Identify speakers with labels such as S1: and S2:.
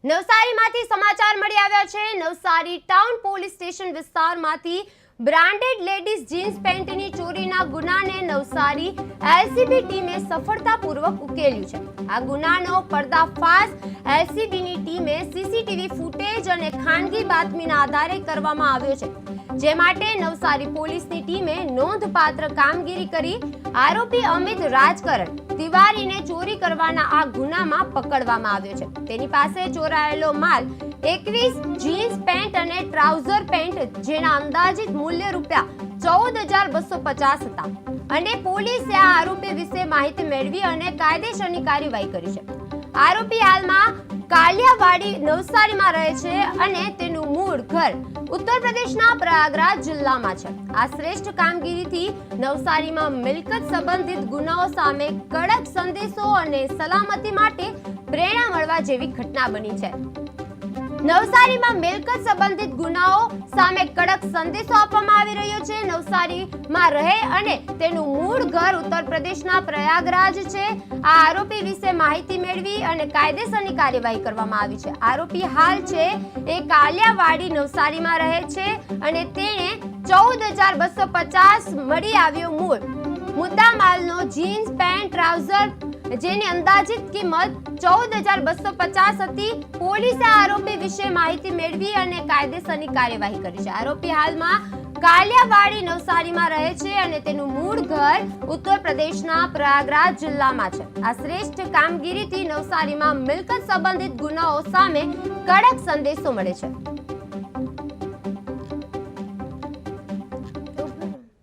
S1: નવસારીમાંથી સમાચાર મળી આવ્યા છે। નવસારી ટાઉન પોલીસ સ્ટેશન વિસ્તારમાંથી બ્રાન્ડેડ લેડીઝ જીન્સ પેન્ટની ચોરીના ગુનાને નવસારી એલસીબી ટીમે સફળતાપૂર્વક ઉકેલ્યું છે। આ ગુનાનો પર્દાફાશ એલસીબીની ટીમે સીસીટીવી ફૂટેજ અને ખાનગી બાતમીના આધારે કરવામાં આવ્યો છે, જે માટે નવસારી પોલીસની ટીમે નોંધપાત્ર કામગીરી કરી આરોપી અમિત રાજકરણ તિવારીને ચોરી કરવાના આ ગુનામાં પકડવામાં આવ્યો છે। તેની પાસે ચોરાયેલો માલ 21 જીન્સ પેન્ટ અને ટ્રાઉઝર પેન્ટ, જેના અંદાજિત મૂલ્ય ₹14,250 હતા અને પોલીસે આ આરોપી વિશે માહિતી મેળવી અને કાયદેસરની કાર્યવાહી કરી છે। આરોપી હાલમાં કાલિયાવાડી નવસારીમાં રહે છે અને તેનું મૂળ ઘર ઉત્તર પ્રદેશના પ્રયાગરાજ જિલ્લામાં છે। આ શ્રેષ્ઠ કામગીરીથી નવસારીમાં મિલકત સંબંધિત ગુનાઓ સામે કડક સંદેશો અને સલામતી માટે પ્રેરણા મળવા જેવી ઘટના બની છે। નવસારીમાં મિલકત સંબંધિત ગુનાઓ સામે કડક સંદેશો આપવામાં આવી રહ્યો છે। નવસારીમાં રહે અને તેનું મૂળ ઘર ઉત્તર પ્રદેશના પ્રયાગરાજ છે। આ આરોપી વિશે માહિતી મેળવી અને કાયદેસરની કાર્યવાહી કરવામાં આવી છે। આરોપી હાલ છે એ કાલિયાવાડી નવસારીમાં રહે છે અને તેણે 14,250 મળી આવ્યો મુદ્દામાલનો જીન્સ પેન્ટ ટ્રાઉઝર, જેની અંદાજિત કિંમત 14,250 હતી। પોલીસે આરોપી વિશે માહિતી મેળવી અને કાયદેસરની કાર્યવાહી કરી છે। આરોપી હાલમાં કાલિયાવાડી નવસારીમાં રહે છે અને તેનું મૂળ ઘર ઉત્તર પ્રદેશના પ્રયાગરાજ જિલ્લામાં છે। આ શ્રેષ્ઠ કામગીરીથી નવસારીમાં મિલકત સંબંધિત ગુનાઓ સામે કડક સંદેશો મળે છે।